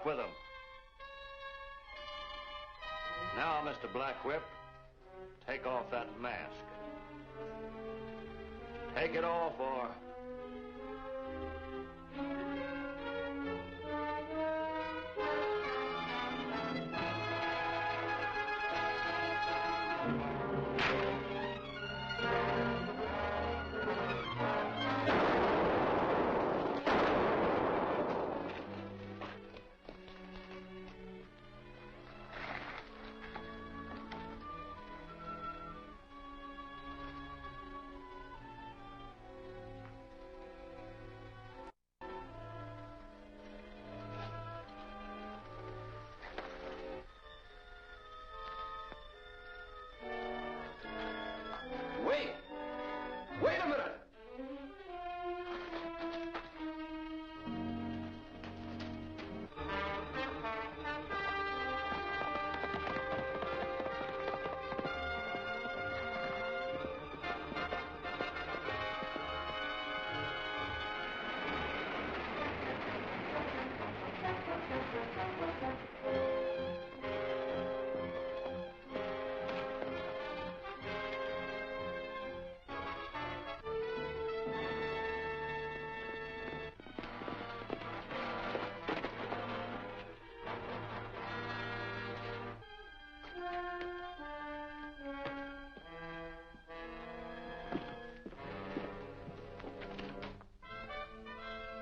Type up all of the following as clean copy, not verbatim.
luck with them. Now, Mr. Black Whip, take off that mask. Take it off, or... Wait a minute!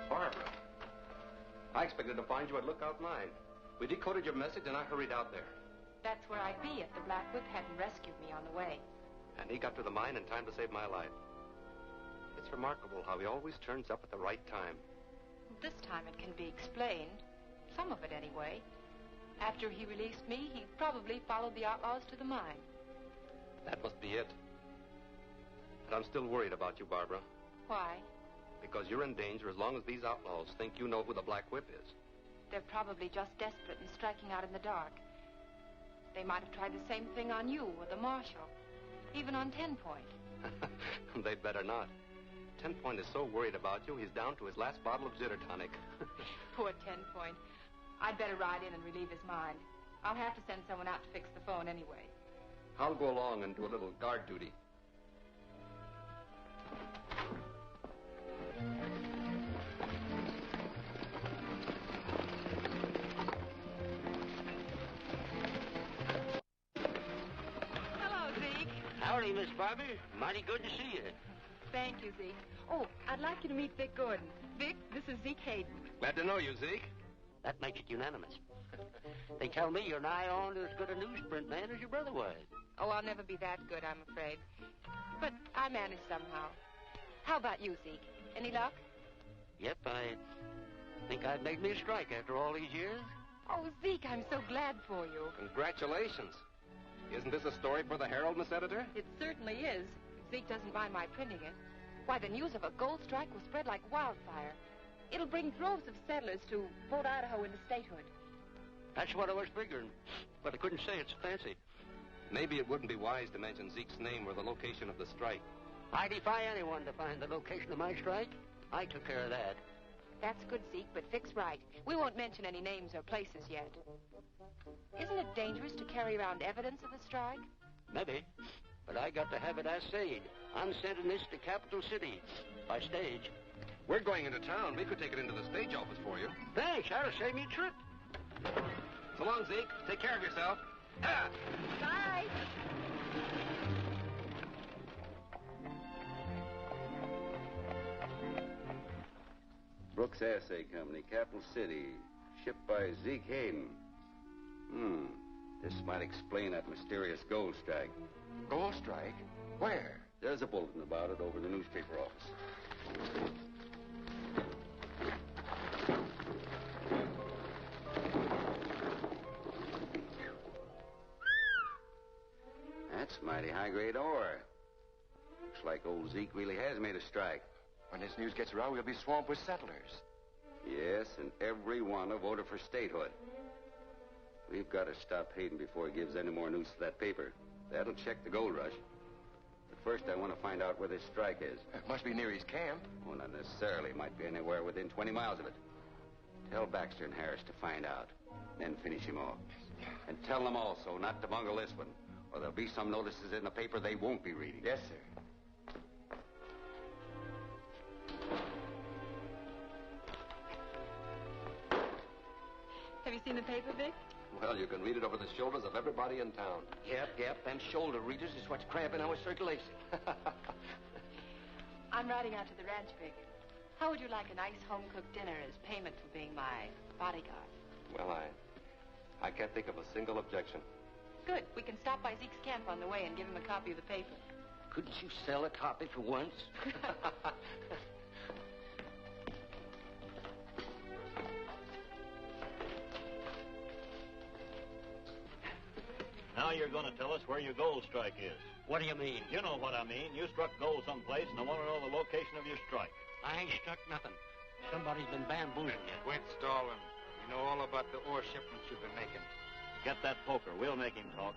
Barbara, I expected to find you at Lookout 9. We decoded your message and I hurried out there. That's where I'd be if the Black Whip hadn't rescued me on the way. And he got to the mine in time to save my life. It's remarkable how he always turns up at the right time. This time it can be explained. Some of it, anyway. After he released me, he probably followed the outlaws to the mine. That must be it. But I'm still worried about you, Barbara. Why? Because you're in danger as long as these outlaws think you know who the Black Whip is. They're probably just desperate and striking out in the dark. They might have tried the same thing on you or the marshal. Even on 10 Point. They'd better not. 10 Point is so worried about you, he's down to his last bottle of jitter tonic. Poor 10 Point. I'd better ride in and relieve his mind. I'll have to send someone out to fix the phone anyway. I'll go along and do a little guard duty. Hello, Zeke. Howdy, Miss Barbara. Mighty good to see you. Thank you, Zeke. Oh, I'd like you to meet Vic Gordon. Vic, this is Zeke Hayden. Glad to know you, Zeke. That makes it unanimous. They tell me you're nigh on to as good a newsprint man as your brother was. Oh, I'll never be that good, I'm afraid. But I manage somehow. How about you, Zeke? Any luck? Yep, I think I've made me a strike after all these years. Oh, Zeke, I'm so glad for you. Congratulations. Isn't this a story for the Herald, Miss Editor? It certainly is. If Zeke doesn't mind my printing it. Why, the news of a gold strike will spread like wildfire. It'll bring droves of settlers to vote Idaho into statehood. That's what I was figuring, but I couldn't say it's fancy. Maybe it wouldn't be wise to mention Zeke's name or the location of the strike. I defy anyone to find the location of my strike. I took care of that. That's good, Zeke, but Vic's right. We won't mention any names or places yet. Isn't it dangerous to carry around evidence of a strike? Maybe, but I got to have it assayed. I'm sending this to Capital City by stage. We're going into town. We could take it into the stage office for you. Thanks, that'll save me a trip. So long, Zeke. Take care of yourself. Ah! Bye. Brooks Assay Company, Capital City. Shipped by Zeke Hayden. This might explain that mysterious gold strike. Gold strike? Where? There's a bulletin about it over in the newspaper office. That's mighty high-grade ore. Looks like old Zeke really has made a strike. When this news gets around, we'll be swamped with settlers. Yes, and every one have voted for statehood. We've got to stop Hayden before he gives any more news to that paper. That'll check the gold rush. But first, I want to find out where this strike is. It must be near his camp. Well, not necessarily. Might be anywhere within 20 miles of it. Tell Baxter and Harris to find out, then finish him off. And tell them also not to bungle this one, or there'll be some notices in the paper they won't be reading. Yes, sir. Have you seen the paper, Vic? Well, you can read it over the shoulders of everybody in town. Yep. Them shoulder readers is what's cramping our circulation. I'm riding out to the ranch, Vic. How would you like a nice home-cooked dinner as payment for being my bodyguard? Well, I can't think of a single objection. Good. We can stop by Zeke's camp on the way and give him a copy of the paper. Couldn't you sell a copy for once? Now you're going to tell us where your gold strike is. What do you mean? You know what I mean. You struck gold someplace, and I want to know the location of your strike. I ain't struck nothing. Somebody's been bamboozling you. Quit stalling. We know all about the ore shipments you've been making. Get that poker. We'll make him talk.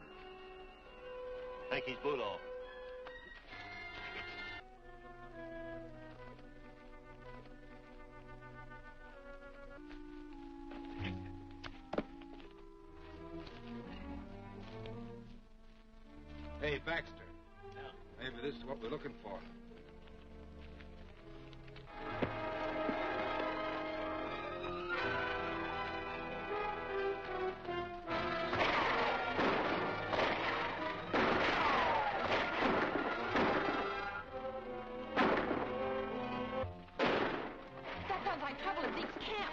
Take his boot off. Hey, Baxter. Yeah. Maybe this is what we're looking for. That sounds like trouble at Zeke's camp.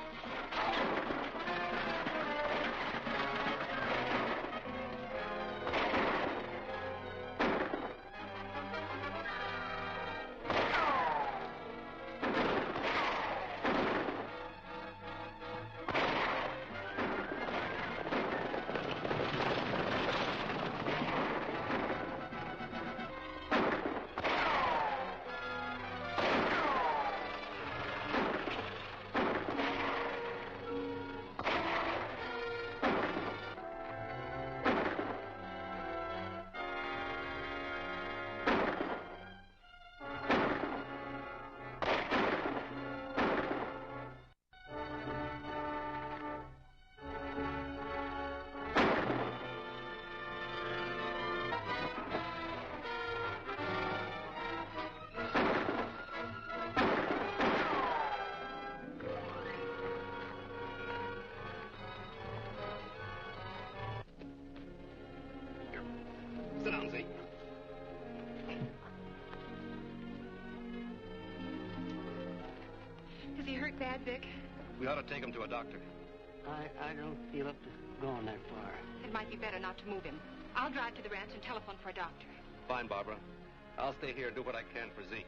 Sit down, Zeke. Is he hurt bad, Vic? We ought to take him to a doctor. I don't feel up to going that far. It might be better not to move him. I'll drive to the ranch and telephone for a doctor. Fine, Barbara. I'll stay here and do what I can for Zeke.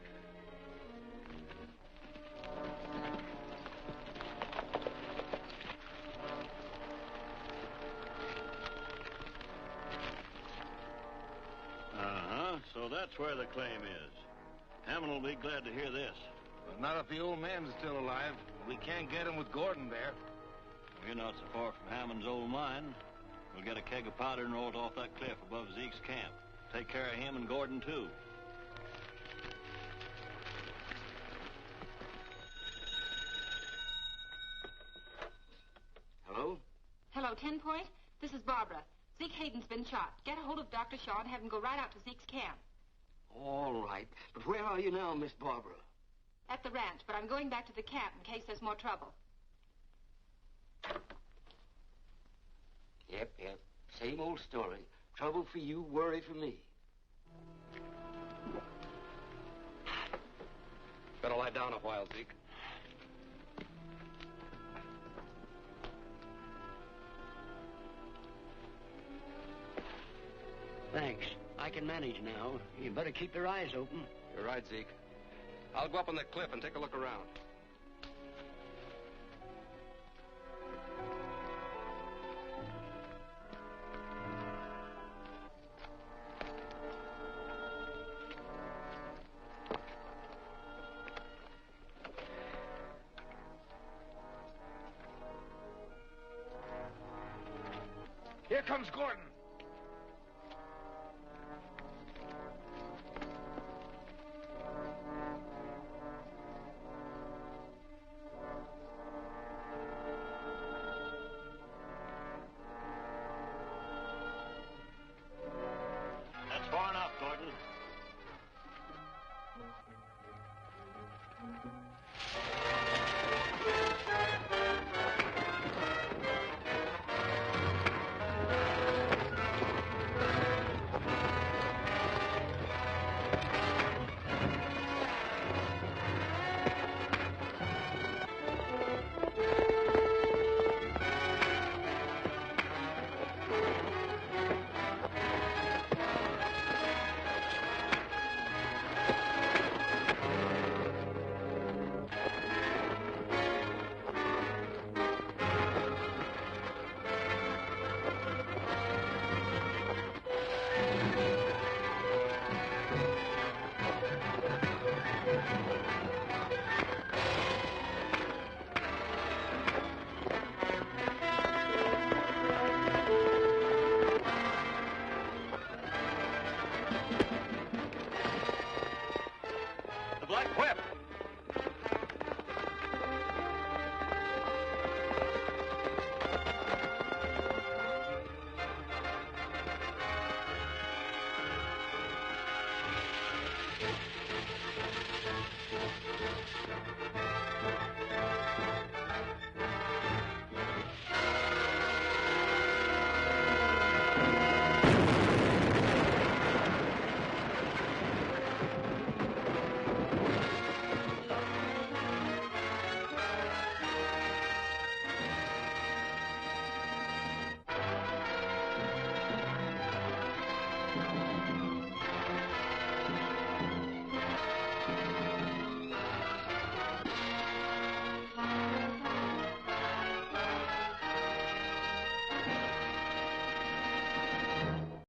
So that's where the claim is. Hammond will be glad to hear this. But not if the old man's still alive. We can't get him with Gordon there. We're not so far from Hammond's old mine. We'll get a keg of powder and roll it off that cliff above Zeke's camp. Take care of him and Gordon, too. Hello? Hello, 10 Point. This is Barbara. Zeke Hayden's been shot. Get a hold of Dr. Shaw and have him go right out to Zeke's camp. All right. But where are you now, Miss Barbara? At the ranch, but I'm going back to the camp in case there's more trouble. Yep. Same old story. Trouble for you, worry for me. Better lie down a while, Zeke. Thanks. I can manage now. You better keep your eyes open. You're right, Zeke. I'll go up on that cliff and take a look around. Here comes Gordon. Bye.